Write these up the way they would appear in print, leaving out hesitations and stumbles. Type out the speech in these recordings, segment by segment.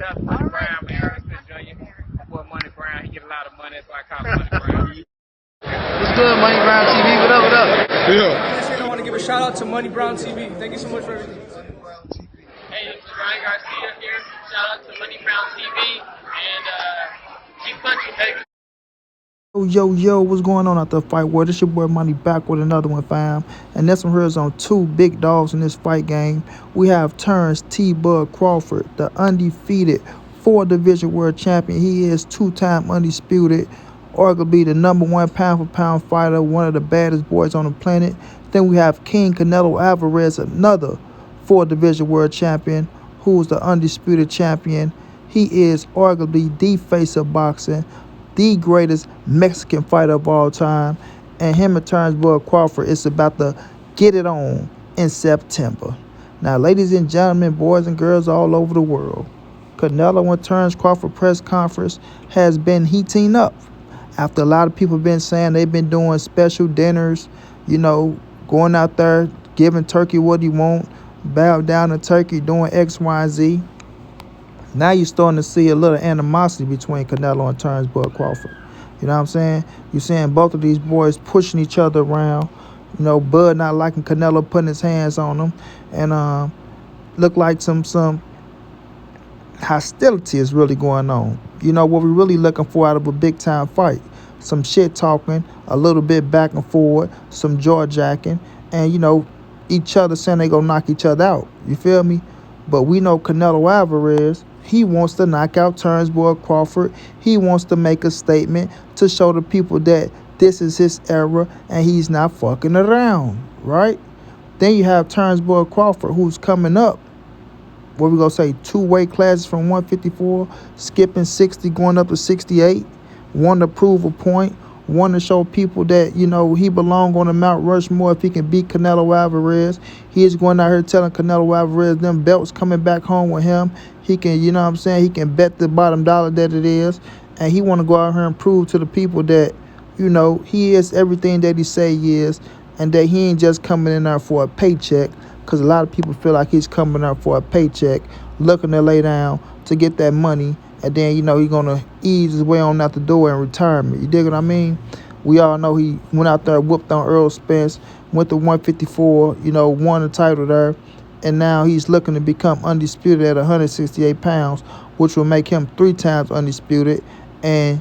Shout out to Money Brown, man. Ernest Jr. My boy Money Brown, he get a lot of money, that's why I call him Money Brown. What's good, Money Brown TV? What up, what up? Yeah. I want to give a shout out to Money Brown TV. Thank you so much for everything. Hey, this is Ryan Garcia here. Shout out to Money Brown TV and keep punching, baby. Yo, what's going on out the fight world? This your boy Money back with another one, fam. And this one here is on two big dogs in this fight game. We have Terence T-Bug Crawford, the undefeated 4-division world champion. He is 2-time undisputed, arguably the #1 pound-for-pound fighter, one of the baddest boys on the planet. Then we have King Canelo Alvarez, another 4-division world champion, who's the undisputed champion. He is arguably the face of boxing, the greatest Mexican fighter of all time, and him and Terence Bud Crawford is about to get it on in September. Now, ladies and gentlemen, boys and girls all over the world, Canelo and Terence Crawford press conference has been heating up after a lot of people have been saying they've been doing special dinners, you know, going out there, giving Turkey what he want, bow down to Turkey, doing X, Y, and Z. Now you're starting to see a little animosity between Canelo and Terence Bud Crawford. You know what I'm saying? You're seeing both of these boys pushing each other around. You know, Bud not liking Canelo putting his hands on him. And look like some hostility is really going on. You know, what we're really looking for out of a big-time fight. Some shit talking, a little bit back and forward, some jaw jacking, and, you know, each other saying they gonna knock each other out. You feel me? But we know Canelo Alvarez, he wants to knock out Terence Bud Crawford. He wants to make a statement to show the people that this is his era and he's not fucking around, right? Then you have Terence Bud Crawford, who's coming up, what we gonna say, 2 weight classes from 154, skipping 60, going up to 68. Want to prove a point, want to show people that, you know, he belong on the Mount Rushmore if he can beat Canelo Alvarez. He is going out here telling Canelo Alvarez them belts coming back home with him. He can, you know what I'm saying, he can bet the bottom dollar that it is. And he want to go out here and prove to the people that, you know, he is everything that he say he is, and that he ain't just coming in there for a paycheck, because a lot of people feel like he's coming there for a paycheck, looking to lay down to get that money, and then, you know, he's going to ease his way on out the door in retirement. You dig what I mean? We all know he went out there, whooped on Earl Spence, went to 154, you know, won the title there, and now he's looking to become undisputed at 168 pounds, which will make him 3 times undisputed. And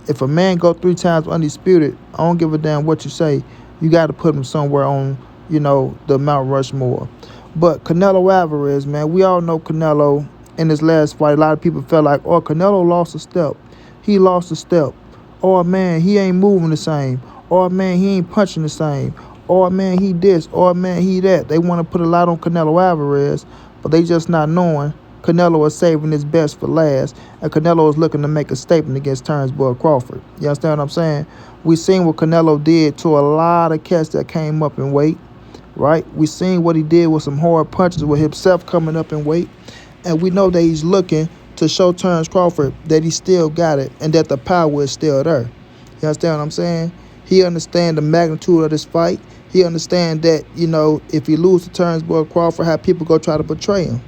if a man go 3 times undisputed, I don't give a damn what you say, you got to put him somewhere on, you know, the Mount Rushmore. But Canelo Alvarez, man, we all know Canelo. In his last fight, a lot of people felt like, oh, Canelo lost a step. He lost a step. Oh, man, he ain't moving the same. Oh, man, he ain't punching the same. Oh, man, he this. Oh, man, he that. They want to put a lot on Canelo Alvarez, but they just not knowing Canelo is saving his best for last, and Canelo is looking to make a statement against Terence Bud Crawford. You understand what I'm saying? We seen what Canelo did to a lot of cats that came up in weight, right? We seen what he did with some hard punches with himself coming up in weight. And we know that he's looking to show Terence Crawford that he still got it and that the power is still there. You understand what I'm saying? He understands the magnitude of this fight. He understands that, you know, if he loses to Terence Bud Crawford, how people go try to betray him.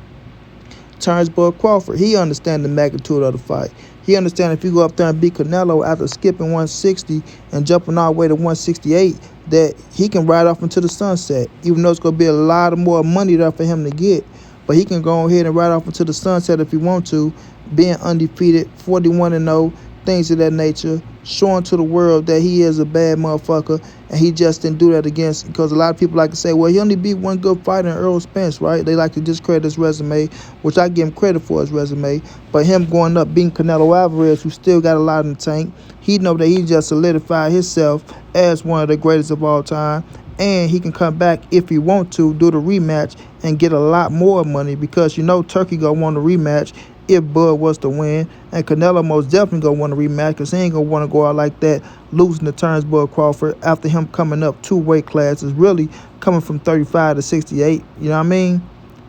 Terence Bud Crawford, he understands the magnitude of the fight. He understands if you go up there and beat Canelo after skipping 160 and jumping all the way to 168, that he can ride off into the sunset, even though it's going to be a lot of more money there for him to get. But he can go ahead and ride off into the sunset if he want to, being undefeated, 41-0, things of that nature, showing to the world that he is a bad motherfucker, and he just didn't do that against, because a lot of people like to say, well, he only beat one good fighter in Earl Spence, right? They like to discredit his resume, which I give him credit for his resume, but him going up beating Canelo Alvarez, who still got a lot in the tank, he know that he just solidified himself as one of the greatest of all time, and he can come back if he want to, do the rematch, and get a lot more money, because you know Turkey gonna want a rematch if Bud was to win, and Canelo most definitely gonna want a rematch, because he ain't gonna want to go out like that, losing to Terence Bud Crawford after him coming up 2 weight classes, really coming from 35 to 68, you know what I mean?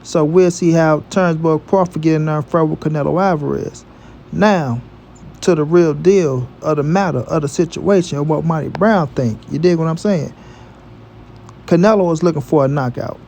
So we'll see how Terence Bud Crawford get in there and fight with Canelo Alvarez. Now, to the real deal of the matter, of the situation, of what Money Brown think. You dig what I'm saying? Canelo is looking for a knockout.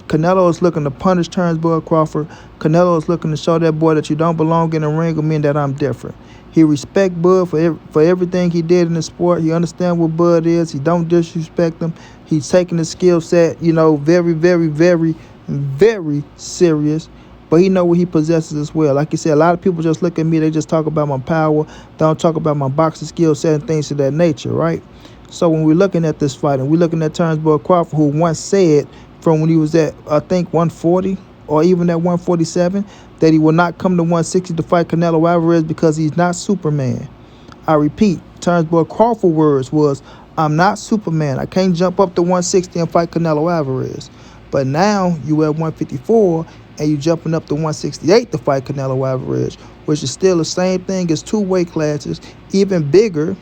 Canelo is looking to punish Terence Crawford. Canelo is looking to show that boy that you don't belong in the ring, or mean that I'm different. He respect Bud for everything he did in the sport. He understand what Bud is. He don't disrespect him. He's taking his skill set, very, very, very, very serious. But he know what he possesses as well. Like you said, a lot of people just look at me. They just talk about my power. Don't talk about my boxing skill set and things of that nature, right? So when we're looking at this fight and we're looking at Terence Crawford, who once said from when he was at, I think, 140 or even at 147, that he will not come to 160 to fight Canelo Alvarez because he's not Superman. I repeat, Terence Crawford's words was, I'm not Superman. I can't jump up to 160 and fight Canelo Alvarez. But now you at 154 and you jumping up to 168 to fight Canelo Alvarez, which is still the same thing as 2 weight classes, even bigger,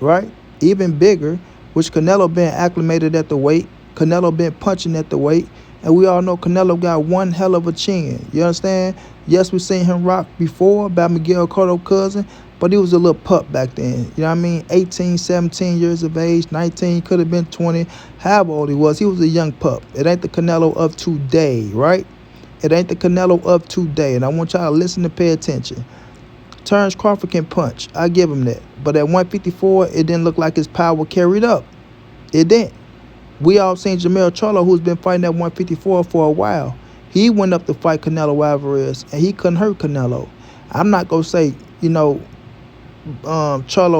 right? Even bigger, which Canelo been acclimated at the weight. Canelo been punching at the weight. And we all know Canelo got one hell of a chin. You understand? Yes, we seen him rock before by Miguel Cotto's cousin, but he was a little pup back then. You know what I mean? 18, 17 years of age, 19, could have been 20. However old he was a young pup. It ain't the Canelo of today, right? It ain't the Canelo of today. And I want y'all to listen and pay attention. Terence Crawford can punch. I give him that. But at 154, it didn't look like his power carried up. It didn't. We all seen Jermell Charlo, who's been fighting at 154 for a while. He went up to fight Canelo Alvarez, and he couldn't hurt Canelo. I'm not going to say, Charlo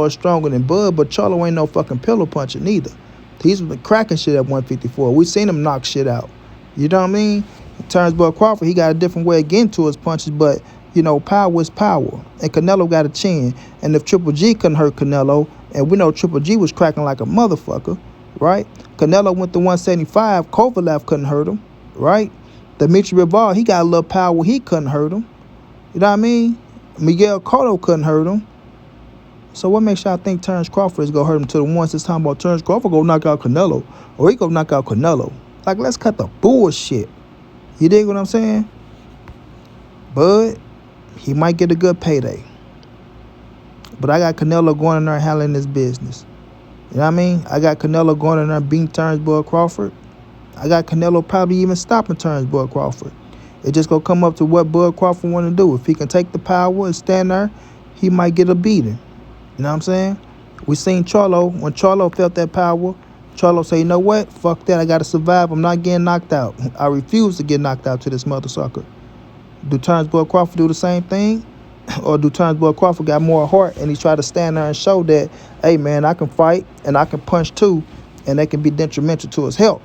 is stronger than Bud, but Charlo ain't no fucking pillow puncher neither. He's been cracking shit at 154. We seen him knock shit out. You know what I mean? Terence Crawford, he got a different way of getting to his punches, but, power is power. And Canelo got a chin. And if Triple G couldn't hurt Canelo, and we know Triple G was cracking like a motherfucker, right? Canelo went to 175. Kovalev couldn't hurt him, right? Dimitri Bivol, he got a little power. He couldn't hurt him. You know what I mean? Miguel Cotto couldn't hurt him. So what makes y'all think Terence Crawford is going to hurt him to the ones that's talking about Terence Crawford going to knock out Canelo, or he going to knock out Canelo? Like, let's cut the bullshit. You dig what I'm saying? But he might get a good payday. But I got Canelo going in there handling his business. You know what I mean? I got Canelo going in there beating Terence Crawford. I got Canelo probably even stopping Terence Crawford. It just going to come up to what Bud Crawford want to do. If he can take the power and stand there, he might get a beating. You know what I'm saying? We seen Charlo. When Charlo felt that power, Charlo say, you know what? Fuck that. I got to survive. I'm not getting knocked out. I refuse to get knocked out to this mother sucker. Do Terence Crawford do the same thing? Or do Terence Crawford got more heart and he try to stand there and show that, hey, man, I can fight and I can punch too, and that can be detrimental to his health?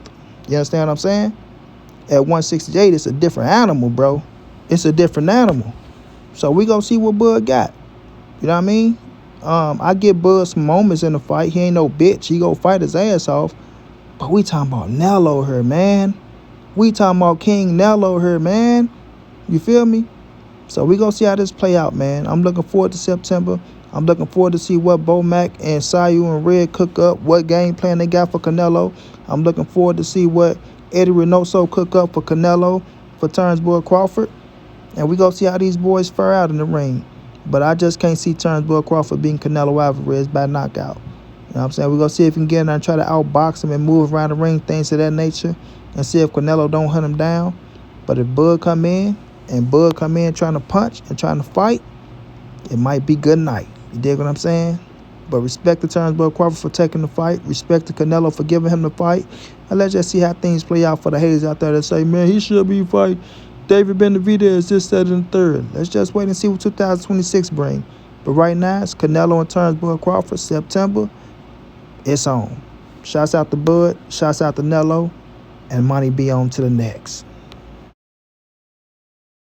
You understand what I'm saying? At 168, it's a different animal, bro. It's a different animal. So we gonna see what Bud got. You know what I mean? I give Bud some moments in the fight. He ain't no bitch. He go fight his ass off. But we talking about Nello here, man. We talking about King Nello here, man. You feel me? So we gonna see how this play out, man. I'm looking forward to September. I'm looking forward to see what Bo Mac and Sayu and Red cook up, what game plan they got for Canelo. I'm looking forward to see what Eddie Reynoso cook up for Canelo, for Terence Crawford. And we gonna see how these boys fare out in the ring. But I just can't see Terence Crawford beating Canelo Alvarez by knockout. You know what I'm saying? We're going to see if we can get in there and try to outbox him and move around the ring, things of that nature, and see if Canelo don't hunt him down. But if Bud come in, trying to punch and trying to fight, it might be good night. You dig what I'm saying? But respect to Terence Crawford for taking the fight. Respect to Canelo for giving him the fight. And let's just see how things play out for the haters out there that say, man, he should be fighting David Benavidez this, that, and the third. Let's just wait and see what 2026 bring. But right now, it's Canelo and Terence Crawford, September. It's on. Shouts out to Bud. Shouts out to Nello. And money be on to the next.